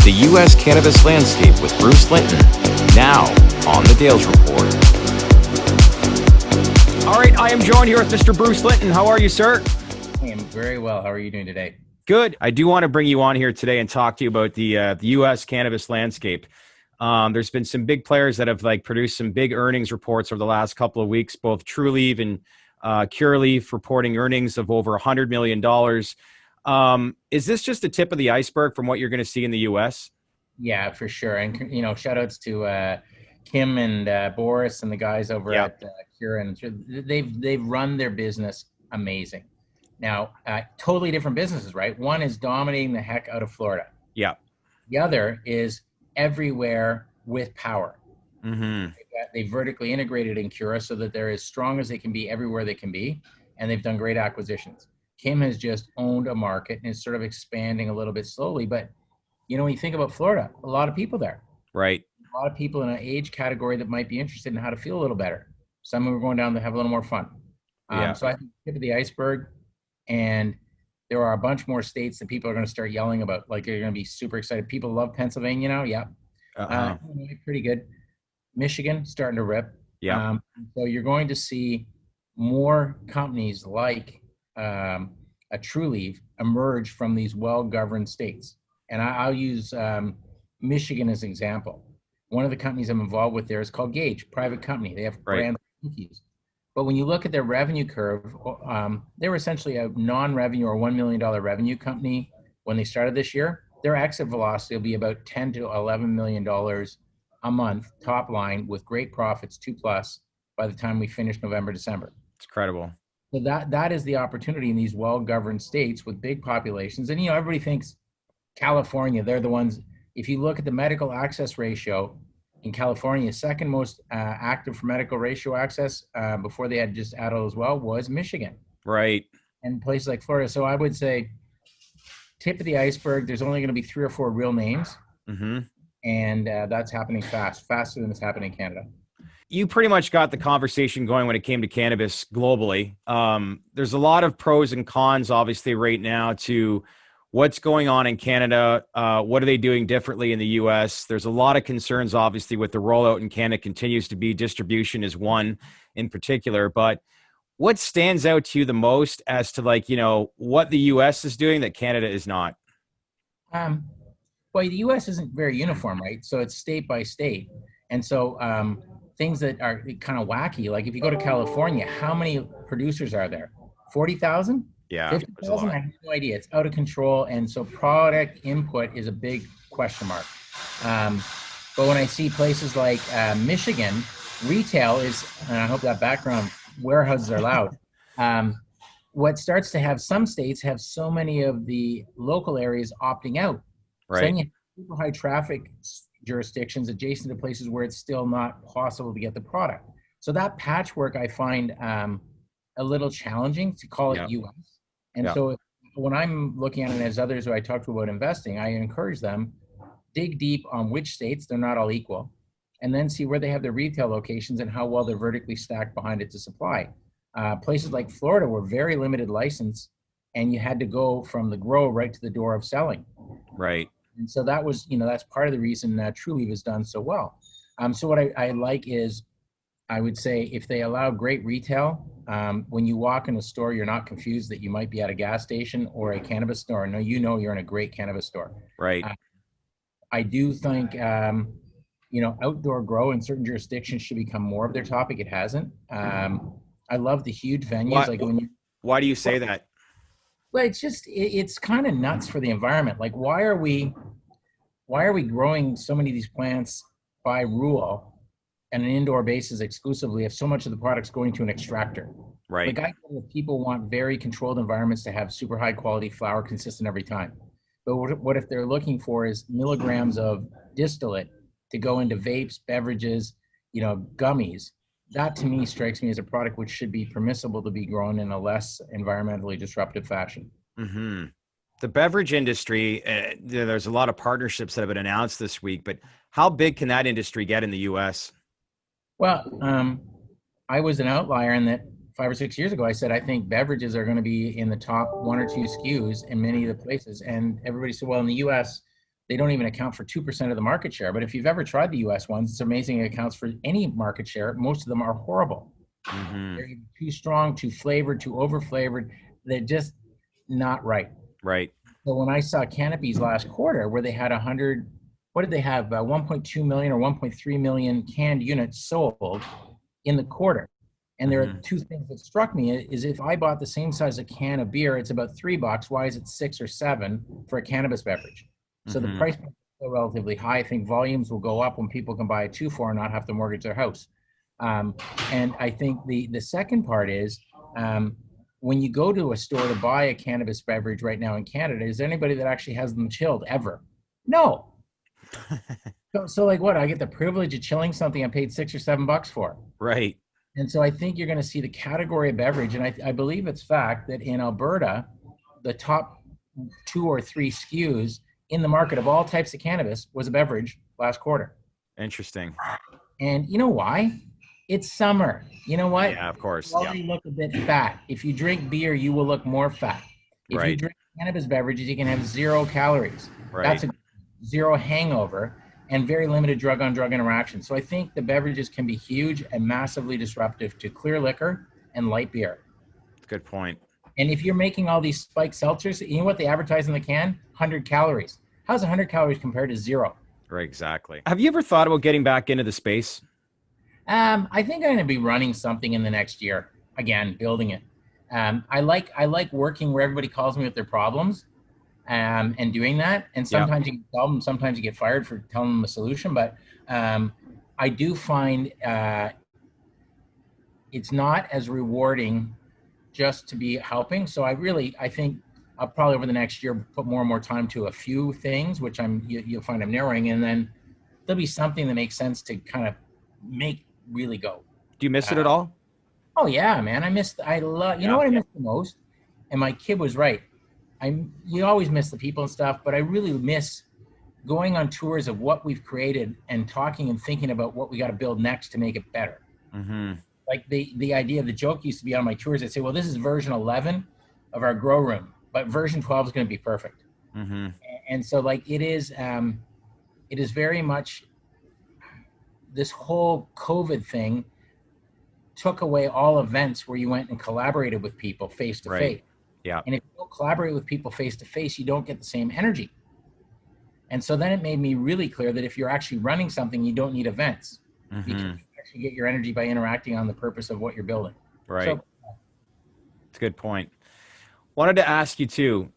The US Cannabis Landscape with Bruce Linton, now on the Dales Report. All right, I am joined here with Mr. Bruce Linton. How are you, sir? I am very well. How are you doing today? Good. I do want to bring you on here today and talk to you about the US Cannabis Landscape. There's been some big players that have produced some big earnings reports over the last couple of weeks, both Trulieve and Curaleaf reporting earnings of over $100 million. Is this just the tip of the iceberg from what you're going to see in the U.S.? Yeah, for sure. And, shout outs to Kim and Boris and the guys over at Cure. And they've run their business amazing. Now, totally different businesses, right? One is dominating the heck out of Florida. Yeah. The other is everywhere with power. Mm-hmm. They vertically integrated in Cura so that they're as strong as they can be everywhere they can be. And they've done great acquisitions. Kim has just owned a market and is sort of expanding a little bit slowly. But, when you think about Florida, a lot of people there. Right. A lot of people in an age category that might be interested in how to feel a little better. Some who are going down to have a little more fun. So I think tip of the iceberg. And there are a bunch more states that people are going to start yelling about. They're going to be super excited. People love Pennsylvania now. Yeah. Pretty good. Michigan starting to rip. Yeah. So you're going to see more companies like a Trulieve emerge from these well-governed states. And I'll use Michigan as an example. One of the companies I'm involved with there is called Gage, private company. They have brand cookies. But when you look at their revenue curve, they were essentially a non-revenue or $1 million revenue company when they started this year. Their exit velocity will be about $10 to $11 million a month, top line, with great profits, 2+ by the time we finish November, December. It's incredible. So that is the opportunity in these well-governed states with big populations. And, everybody thinks California, they're the ones. If you look at the medical access ratio in California, second most active for medical ratio access before they had just adult as well was Michigan. Right. And places like Florida. So I would say tip of the iceberg, there's only going to be 3 or 4 real names. Mm-hmm. And that's happening faster than it's happening in Canada. You pretty much got the conversation going when it came to cannabis globally. There's a lot of pros and cons, obviously, right now to what's going on in Canada. What are they doing differently in the U.S.? There's a lot of concerns, obviously, with the rollout in Canada continues to be distribution is one in particular. But what stands out to you the most as to what the U.S. is doing that Canada is not? Well, the U.S. isn't very uniform, right? So it's state by state. And so things that are kind of wacky, like if you go to California, how many producers are there? 40,000? Yeah, 50,000? I have no idea. It's out of control. And so product input is a big question mark. But when I see places like Michigan, retail is, and I hope that background, warehouses are loud. What starts to have some states have so many of the local areas opting out. Right. So then you have super high traffic jurisdictions adjacent to places where it's still not possible to get the product. So that patchwork I find a little challenging to call it US. And so when I'm looking at it as others who I talk to about investing, I encourage them, dig deep on which states, they're not all equal, and then see where they have their retail locations and how well they're vertically stacked behind it to supply. Places like Florida were very limited license, and you had to go from the grow right to the door of selling. Right. And so that was, that's part of the reason Trulieve has done so well. So what I like is, I would say if they allow great retail, when you walk in a store, you're not confused that you might be at a gas station or a cannabis store. No, you're in a great cannabis store. Right. I do think, outdoor grow in certain jurisdictions should become more of their topic. It hasn't. I love the huge venues. Why do you say that? Well, it's kind of nuts for the environment. Like, why are we growing so many of these plants by rule on an indoor basis exclusively if so much of the product's going to an extractor? Right. Like, I know people want very controlled environments to have super high quality flower consistent every time. But what if they're looking for is milligrams of distillate to go into vapes, beverages, gummies? That to me strikes me as a product which should be permissible to be grown in a less environmentally disruptive fashion. Mm-hmm. The beverage industry, there's a lot of partnerships that have been announced this week, but how big can that industry get in the U.S.? Well, I was an outlier in that 5 or 6 years ago, I said, I think beverages are going to be in the top 1 or 2 SKUs in many of the places. And everybody said, well, in the U.S., they don't even account for 2% of the market share. But if you've ever tried the US ones, it's amazing. It accounts for any market share. Most of them are horrible. They're either too strong, too flavored, too over flavored. They're just not right. Right. So when I saw Canopy's last quarter, where they had 100, what did they have? 1.2 million or 1.3 million canned units sold in the quarter. And there are two things that struck me is if I bought the same size of can of beer, it's about $3. Why is it 6 or 7 for a cannabis beverage? So the price point is still relatively high. I think volumes will go up when people can buy a 2-4 and not have to mortgage their house. And I think the second part is when you go to a store to buy a cannabis beverage right now in Canada, is there anybody that actually has them chilled ever? No. So like what? I get the privilege of chilling something I paid $6 or $7 for. Right. And so I think you're going to see the category of beverage, and I believe it's fact that in Alberta, the top 2 or 3 SKUs in the market of all types of cannabis was a beverage last quarter. Interesting. And you know why? It's summer. You know what? Yeah, of course. You already look a bit fat. If you drink beer, you will look more fat. If you drink cannabis beverages, you can have 0 calories. Right. That's a 0 hangover and very limited drug-on-drug interaction. So I think the beverages can be huge and massively disruptive to clear liquor and light beer. Good point. And if you're making all these spiked seltzers, you know what they advertise in the can? 100 calories. How's 100 calories compared to 0? Right, exactly. Have you ever thought about getting back into the space? I think I'm going to be running something in the next year. Again, building it. I like working where everybody calls me with their problems. And doing that, and sometimes you can solve them, sometimes you get fired for telling them a solution, but I do find it's not as rewarding just to be helping. So I think I'll probably over the next year put more and more time to a few things, which you'll find I'm narrowing, and then there'll be something that makes sense to kind of make really go. Do you miss it at all? Oh yeah, man, I love, you know what I miss the most? And my kid was right. You always miss the people and stuff, but I really miss going on tours of what we've created and talking and thinking about what we got to build next to make it better. Like the idea, the joke used to be on my tours. I'd say, well, this is version 11 of our grow room, but version 12 is going to be perfect. And so like it is very much this whole COVID thing took away all events where you went and collaborated with people face to face. Yeah. And if you don't collaborate with people face to face, you don't get the same energy. And so then it made me really clear that if you're actually running something, you don't need events because you actually get your energy by interacting on the purpose of what you're building. Right. So, that's a good point. Wanted to ask you too,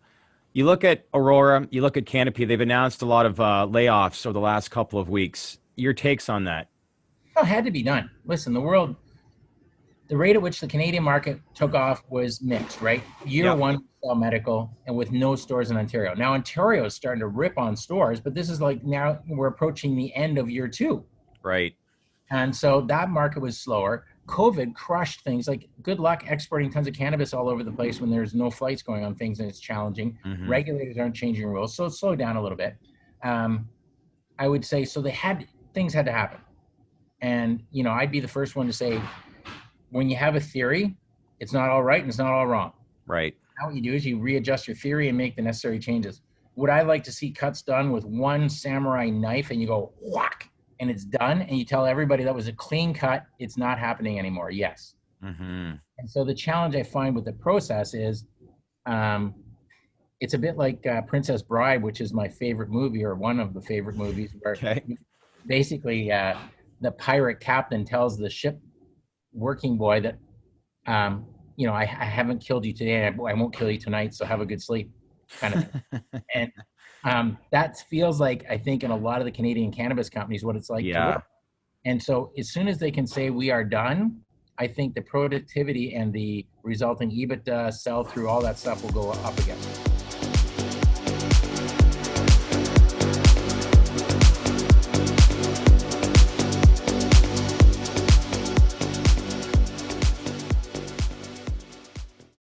you look at Aurora, you look at Canopy, they've announced a lot of layoffs over the last couple of weeks. Your takes on that? Well, it had to be done. Listen, the rate at which the Canadian market took off was mixed, right? Year one, sell medical and with no stores in Ontario. Now, Ontario is starting to rip on stores, but this is like now we're approaching the end of year 2. Right. And so that market was slower. COVID crushed things. Like good luck exporting tons of cannabis all over the place when there's no flights going on things and it's challenging. Regulators aren't changing rules. So it slowed down a little bit. I would say, so things had to happen. And, you know, I'd be the first one to say, when you have a theory, it's not all right and it's not all wrong. Right. Now what you do is you readjust your theory and make the necessary changes. Would I like to see cuts done with one samurai knife and you go whack and it's done and you tell everybody that was a clean cut, it's not happening anymore? Yes. And so the challenge I find with the process is it's a bit like Princess Bride, which is my favorite movie or one of the favorite movies where basically the pirate captain tells the ship working boy that, you know, I haven't killed you today. I won't kill you tonight. So have a good sleep kind of thing. And that feels like, I think in a lot of the Canadian cannabis companies, what it's like to work. And so as soon as they can say we are done, I think the productivity and the resulting EBITDA, sell through, all that stuff will go up again.